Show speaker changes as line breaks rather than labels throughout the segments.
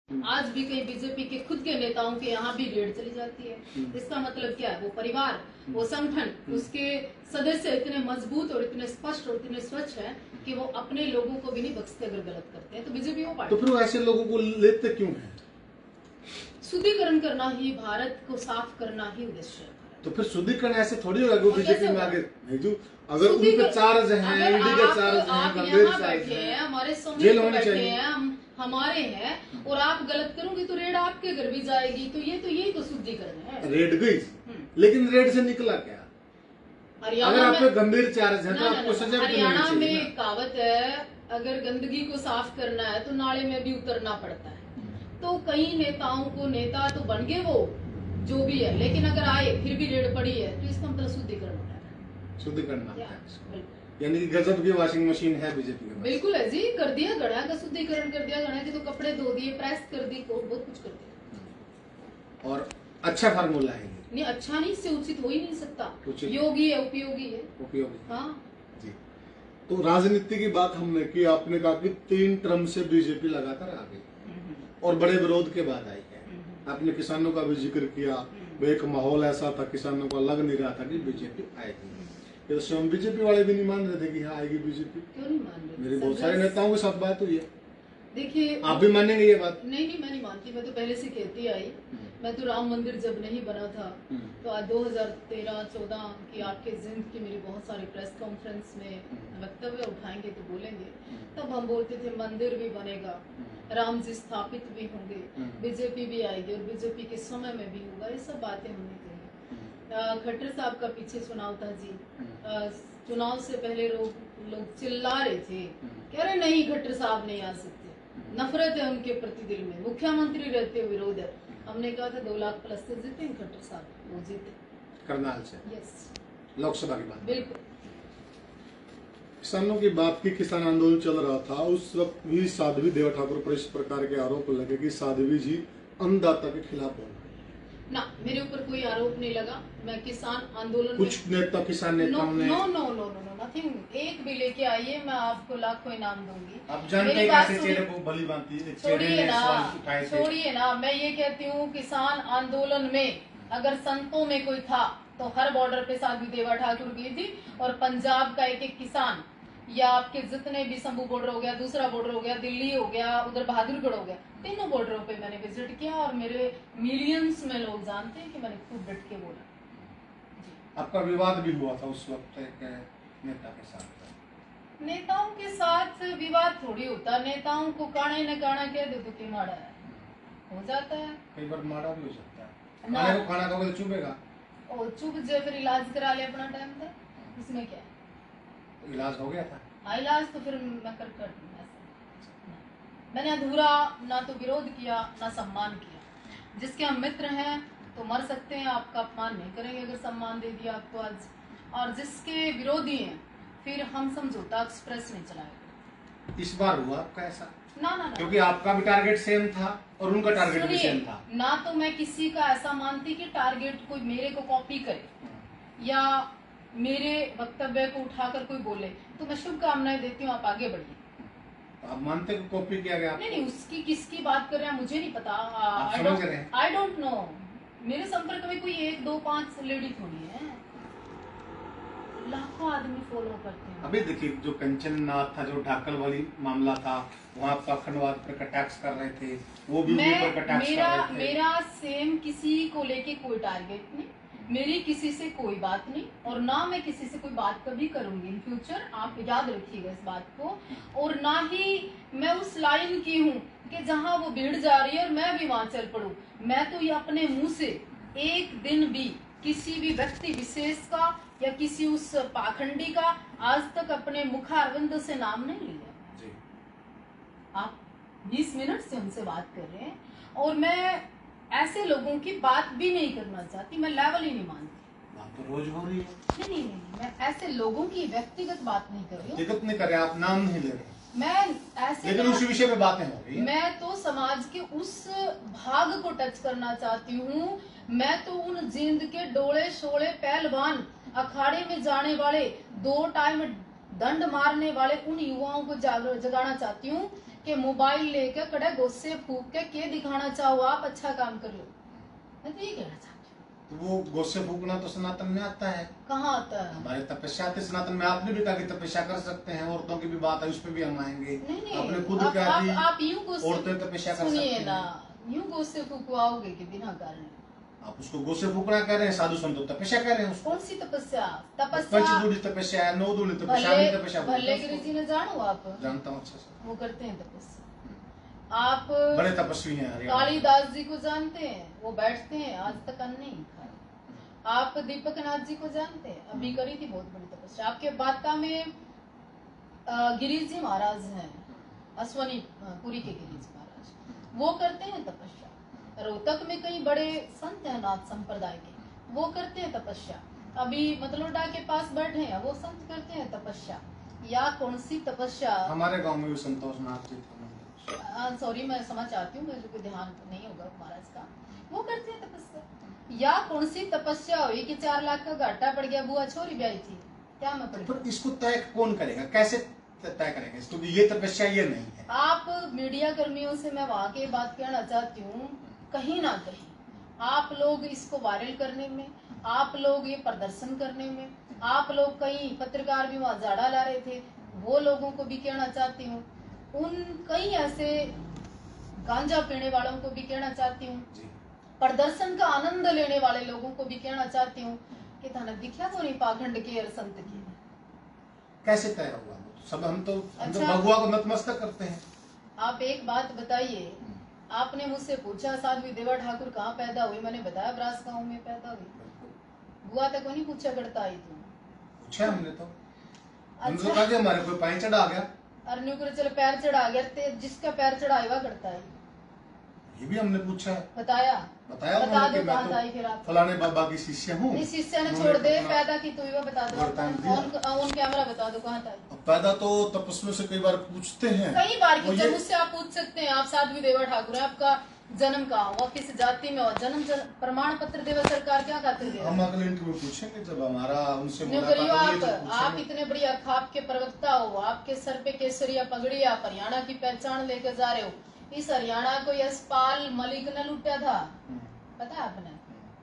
आज भी कई बीजेपी के खुद के नेताओं के यहाँ भी रेड चली जाती है। इसका मतलब क्या है? वो परिवार, वो संगठन, उसके सदस्य इतने मजबूत और इतने स्पष्ट और इतने स्वच्छ हैं कि वो अपने लोगों को भी नहीं बख्शते अगर गलत करते हैं। तो बीजेपी वो पार्टी,
तो फिर वो ऐसे लोगों को लेते क्यों है?
शुद्धिकरण करना ही, भारत को साफ करना ही उद्देश्य है।
तो फिर शुद्धिकरण ऐसे थोड़ी होगा कि बीजेपी में आगे नहीं। जो अगर उन पे चार्ज है, ईडी के चार्ज है, गंभीर चार्ज है,
हमारे
जेल होनी चाहिए,
हमारे हैं, और आप गलत करोगे तो रेड आपके घर भी जाएगी। तो यही तो शुद्धिकरण है।
रेड गई, लेकिन रेड से निकला क्या? अगर आप पे गंभीर चार्ज है तो आपको सजा।
हरियाणा में कहावत है, अगर गंदगी को साफ करना है तो नाले में भी उतरना पड़ता है। तो कई नेताओं को, नेता तो बन गए वो जो भी है, लेकिन अगर आए फिर भी रेड पड़ी है तो इसका मतलब शुद्धिकरण होता है।
शुद्धिकरण यानी कि गजब की वॉशिंग मशीन है बीजेपी के पास।
बिल्कुल है जी, कर दिया गणा का शुद्धिकरण कर दिया। गणा के तो कपड़े धो दिए, प्रेस कर दी, बहुत कुछ कर दिया।
और अच्छा फार्मूला है
नहीं, अच्छा नहीं, इससे उचित हो ही नहीं सकता। योगी है, उपयोगी है,
उपयोगी।
हाँ
जी। तो राजनीति की बात हमने की, आपने कहा कि 3 टर्म से बीजेपी लगातार आ गई और बड़े विरोध के बाद आई है। आपने किसानों का भी जिक्र किया, एक माहौल ऐसा था, किसानों को लग नहीं रहा था कि बीजेपी आएगी। ये स्वयं बीजेपी वाले भी नहीं मान रहे थे कि हाँ आएगी बीजेपी।
क्यों नहीं मान रहे?
मेरे बहुत सारे नेताओं के साथ बात हुई है।
देखिए,
आप भी मानेंगे ये बात?
नहीं, मैं नहीं मानती। मैं तो पहले से कहती आई। मैं तो राम मंदिर जब नहीं बना था तो आज 2013-14 की आपके जिंद की मेरी बहुत सारी प्रेस कॉन्फ्रेंस में वक्तव्य उठाएंगे तो बोलेंगे, तब हम बोलते थे मंदिर भी बनेगा, राम जी स्थापित भी होंगे, बीजेपी भी आएगी और बीजेपी के समय में भी होगा। ये सब बातें हमने कही। खट्टर साहब का पीछे चुनाव था जी, चुनाव से पहले लोग चिल्ला रहे थे, कह रहे नहीं खट्टर साहब नहीं आ सकते, नफरत है उनके प्रति दिल में, मुख्यमंत्री रहते हुए विरोध है। हमने कहा था 2 लाख प्लस से जीते खट्टर साहब, वो जीते
करनाल से।
यस,
लोकसभा की बात।
बिल्कुल।
किसानों की बात की, किसान आंदोलन चल रहा था उस वक्त भी साध्वी देवा ठाकुर पर इस प्रकार के आरोप लगे कि साध्वी जी अन्नदाता के खिलाफ बोल रहे।
ना, मेरे ऊपर कोई आरोप नहीं लगा। मैं किसान आंदोलन,
कुछ नेता, किसान नेताओं ने
नो नथिंग, एक भी लेके आइए, मैं आपको लाखों इनाम दूंगी।
आप जानते हैं कैसे चेहरे को बलि बांधती है।
छोड़िए ना, मैं ये कहती हूँ किसान आंदोलन में अगर संतों में कोई था तो हर बॉर्डर पे साध्वी देवा ठाकुर गई थी, और पंजाब का एक किसान, या आपके जितने भी शंभू बॉर्डर हो गया, दूसरा बॉर्डर हो गया, दिल्ली हो गया, उधर बहादुरगढ़ हो गया, तीनों बॉर्डरों पे मैंने विजिट किया और मेरे मिलियंस में लोग जानते हैं कि मैंने खूब डट के बोला।
आपका विवाद भी हुआ था उस वक्त एक नेता के साथ।
नेताओं के साथ विवाद थोड़ी होता, नेताओं को काणे न काना कह दो तो क्या माड़ा है, हो जाता है।
कई बार माड़ा भी हो सकता है। खाने को खाना खाओगे तो चुभेगा,
और चुभ जाए फिर इलाज करा ले, अपना टाइम था, इसमें क्या है?
इलाज हो गया था।
हाँ, इलाज तो फिर मैं कर मैंने अधूरा ना तो विरोध किया ना सम्मान किया। जिसके हम मित्र हैं तो मर सकते हैं, आपका अपमान नहीं करेंगे अगर सम्मान दे दिया आपको आज, और जिसके विरोधी हैं फिर हम समझौता एक्सप्रेस नहीं चलाएंगे।
इस बार हुआ आपका ऐसा?
ना,
क्योंकि आपका भी टारगेट सेम था और उनका टारगेट भी सेम था।
ना तो मैं किसी का ऐसा मानती कि टारगेट कोई मेरे को कॉपी करे या मेरे वक्तव्य को उठाकर कोई बोले, तो मैं शुभकामनाएं देती हूँ, आप आगे बढ़िए।
आप मानते हो कॉपी किया गया?
नहीं, उसकी किसकी बात कर रहे हैं मुझे नहीं पता। I don't know. मेरे संपर्क में कोई 1, 2, 5 लेडी थोड़ी है, लाखों आदमी फॉलो करते हैं।
अभी देखिए, जो कंचननाथ था, जो ढाकल वाली मामला था, वहाँ आप अखंडवाद पर कटाक्ष कर रहे थे, वो भी पर कटाक्ष कर रहे थे।
मेरा सेम किसी को लेके कोई टारगेट नहीं, मेरी किसी से कोई बात नहीं, और ना मैं किसी से कोई बात कभी करूंगी इन फ्यूचर, आप याद रखिएगा इस बात को। और ना ही मैं उस लाइन की हूँ कि जहाँ वो भीड़ जा रही है और मैं भी वहां चल पड़ू। मैं तो ये अपने मुंह से एक दिन भी किसी भी व्यक्ति विशेष का या किसी उस पाखंडी का आज तक अपने मुखारविंद से नाम नहीं लिया। आप 20 मिनट से उनसे बात कर रहे हैं और मैं ऐसे लोगों की बात भी नहीं करना चाहती, मैं लेवल ही नहीं मानती।
बात तो रोज हो रही है।
नहीं, मैं ऐसे लोगों की व्यक्तिगत बात नहीं कर रही हूँ।
व्यक्तिगत नहीं कर रहे, आप नाम नहीं ले रहे,
मैं ऐसे,
लेकिन उसी विषय पे बातें हो रही है।
मैं तो समाज के उस भाग को टच करना चाहती हूँ। मैं तो उन जिंद के डोले शोले पहलवान, अखाड़े में जाने वाले, 2 टाइम दंड मारने वाले उन युवाओं को जगाना चाहती हूँ कि मोबाइल लेके कड़े गुस्से फूक के दिखाना चाहो आप अच्छा काम कर लो। मैं तो ये कहना चाहती हूँ।
तो वो गोसे फूकना तो सनातन में आता है।
कहाँ आता है?
हमारे तपस्या आते सनातन में। आपने भी कहा कि तपस्या कर सकते हैं, औरतों की भी बात है, उस पर भी हम आएंगे।
नहीं
आपने खुद कहा कि
आप यूं
औरतें तपस्या कर सकती
सुनिए
हैं
ना, यूं गुस्से फूकवाओगे कि बिना कारण।
आप उसको गोसे फूकना कह रहे हैं, साधु संत तपस्या कह रहे हैं उसको।
कौन सी तपस्या?
पंचदूढ़ी तपस्या है, नौ दूढ़ी तपस्या,
भले
तपस्या
भले गिरी जी ने जानो आप
जानता हूँ अच्छे से।
वो करते हैं तपस्या। आप
बड़े तपस्वी हैं हरियाणा।
कालिदास जी को जानते हैं, वो बैठते हैं आज तक अन्न नहीं खाया। आप दीपक नाथ जी को जानते हैं, अभी करी थी बहुत बड़ी तपस्या। आपके बाता में गिरीश जी महाराज हैं, अश्वनी पुरी के गिरीश महाराज, वो करते हैं तपस्या। रोहतक में कई बड़े संत हैं नाथ संप्रदाय के, वो करते हैं तपस्या। अभी मतलोडा के पास बैठे हैं, वो संत करते हैं तपस्या। या कौन सी तपस्या?
हमारे गांव में भी संतोष नाथ जी थे।
सॉरी, मैं समझ चाहती हूँ, मुझे कोई ध्यान नहीं होगा महाराज का। वो करते हैं तपस्या। या कौन सी तपस्या हुई कि 4 लाख का घाटा पड़ गया, बुआ छोरी ब्याही थी, क्या मैं पड़
पर इसको तय कौन करेगा, कैसे तय करेंगे? क्योंकि ये तपस्या ये नहीं है।
आप मीडिया कर्मियों से मैं वहाँ की बात कहना चाहती हूँ, कहीं ना कहीं आप लोग इसको वायरल करने में, आप लोग ये प्रदर्शन करने में, आप लोग कई पत्रकार भी वहाँ झाड़ा ला रहे थे, वो लोगों को भी कहना चाहती हूँ। उन कई ऐसे गांजा पीने वालों को भी कहना चाहती हूँ, प्रदर्शन का आनंद लेने वाले लोगों को भी कहना चाहती हूँ कि थाना दिखा तो नहीं पाखंड के और संत की।
कैसे तय हुआ? सब हम तो
अच्छा,
भगवा को नतमस्तक करते हैं।
आप एक बात बताइए, आपने मुझसे पूछा साध्वी देवा ठाकुर कहाँ पैदा हुई, मैंने बताया ब्रास गांव में पैदा हुई। बुआ तक को नहीं पूछा करता आई तुम?
पूछा हमने तो। हमने तो
अच्छा,
कहा कि हमारे कोई पाई चढ़ा गया,
अरन्यू को चल पैर चढ़ा गया, जिसका पैर चढ़ा हुआ करता है,
ये भी हमने पूछा है।
बताया
बताया
बता
उन्होंने
दो
कि मैं
कहाँ
तो
आई फिर आप?
फलाने बाबा की शिष्य हूँ।
इस शिष्य ने
उन्होंने
छोड़ दे,
अपना
पैदा की तो बता दो,
वरदान दिया।
ऑन कैमरा बता दो कहाँ था।
पैदा तो तपस्वियों से कई बार पूछते हैं,
कई बार
वो
की मुझसे आप पूछ सकते हैं, आप साध्वी देवा ठाकुर हैं, आपका जन्म कहाँ हुआ, किस जाति में हुआ, जन्म प्रमाण पत्र देवा सरकार क्या खातिर दे?
हम अगले इंटरव्यू पूछेंगे जब हमारा उनसे
करियो
मुलाकात
आप इतने बड़ी खाप के प्रवक्ता हो, आपके सर पे केसरिया पगड़ी, आप हरियाणा की पहचान लेकर जा रहे हो। इस हरियाणा को यशपाल मलिक ने लूटा था, पता है आपने?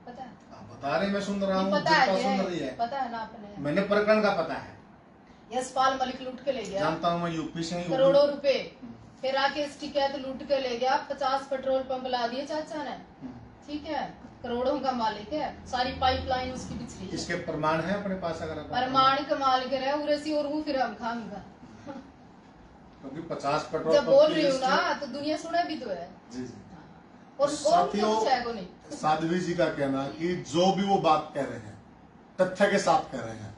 पता है?
आप बता रहे, मैं सुन रहा हूँ,
पता है,
सुन रही है।
पता है ना आपने?
मैंने प्रकरण का पता है,
यशपाल मलिक लूट के ले गया,
जानता हूँ, मैं यूपी से ही।
करोड़ों रुपए। फिर राकेश टिकैत लूट के ले गया, 50 पेट्रोल पंप ला दिए चाचा ने, ठीक है, करोड़ों का मालिक है, सारी पाइपलाइन उसकी बिछड़ी है।
इसके प्रमाण है अपने पास? अगर
प्रमाण का मालिक है उरेसी और हूँ, फिर हम खाएंगे।
क्योंकि 50 पेट्रोल
जब बोल रही हूँ ना तो दुनिया सुना भी तो है।
जी जी।
और
साथियों,
नहीं।
साध्वी जी का कहना कि जो भी वो बात कह रहे हैं तथ्य के साथ कह रहे हैं,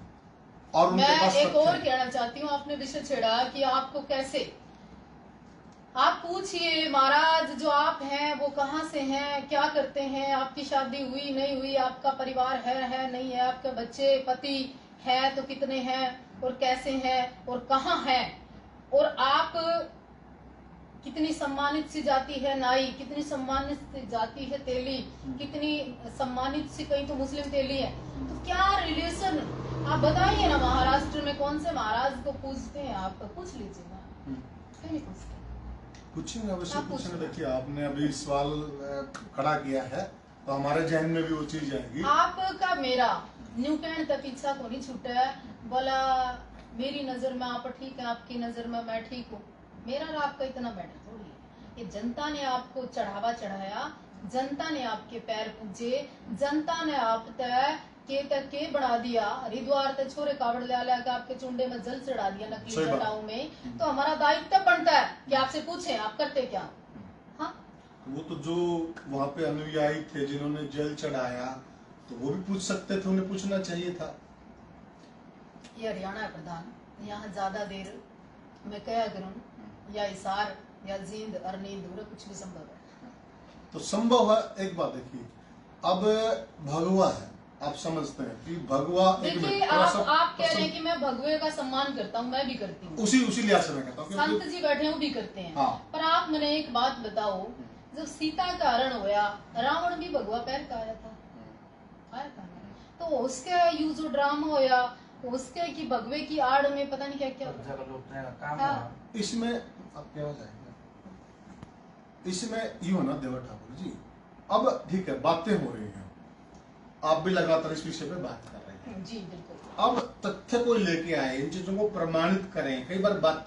और उनके
मैं
पास
एक और
तथ्य
कहना चाहती हूँ, आपने विषय छेड़ा कि आपको कैसे, आप पूछिए महाराज जो आप हैं वो कहाँ से हैं, क्या करते हैं, आपकी शादी हुई नहीं हुई, आपका परिवार है नहीं है, आपके बच्चे पति है तो कितने हैं और कैसे हैं और कहाँ हैं, और आप कितनी सम्मानित सी जाति है नाई, कितनी सम्मानित सी जाति है तेली, कितनी सम्मानित सी कहीं तो मुस्लिम तेली है, तो क्या रिलेशन, आप बताइए ना। महाराष्ट्र में कौन से महाराज को पूछते हैं? आप पूछ लीजिए ना, क्यों नहीं पूछते?
पूछेंगे, अवश्य पूछेंगे। देखिए, आपने अभी सवाल खड़ा किया है तो हमारे जहन में भी वो चीज आएगी। आपका
मेरा न्यू कहने तक इच्छा को नहीं छूटा है, बोला मेरी नजर में आप ठीक है, आपकी नजर में मैं ठीक हूँ, मेरा और आपका इतना मैटर थोड़ी है। ये जनता ने आपको चढ़ावा चढ़ाया, जनता ने आपके पैर पूजे, जनता ने आप तय के बढ़ा दिया, हरिद्वार तक छोरे कावड़ ले के आपके चुंडे में जल चढ़ा दिया नकली जटाओं में, तो हमारा दायित्व बनता है कि आपसे पूछें आप करते क्या? हाँ,
वो तो जो वहाँ पे अनुयायी थे जिन्होंने जल चढ़ाया तो वो भी पूछ सकते थे, उन्हें पूछना चाहिए था।
ये हरियाणा है प्रधान, यहाँ ज्यादा देर मैं क्या करूँ, या इशार या जींद और नींद कुछ भी संभव है।
तो संभव है। एक बात देखिए, अब भगवा है, आप समझते हैं कि भगवा,
देखिए आप कह रहे हैं कि मैं भगवे का सम्मान करता हूँ, मैं भी करती हूँ,
उसी लिहाज से मैं कहता हूँ,
संत जी बैठे वो भी करते हैं।
हाँ।
पर आप मैंने एक बात बताओ, जब सीता का हरण होया, रावण भी भगवा पैर का आया था, आया था ना? तो उसके यू जो ड्रामा होया, उसके की भगवे की आड़ में पता नहीं क्या क्या।
इसमें अब क्या हो जाएगा, इसमें यूं है ना देवर ठाकुर जी, अब ठीक है बातें हो रही हैं, आप भी लगातार इस विषय पे बात कर रहे हैं
जी बिल्कुल।
अब तथ्य कोई लेके आए, इन चीजों को प्रमाणित करें। कई बार बात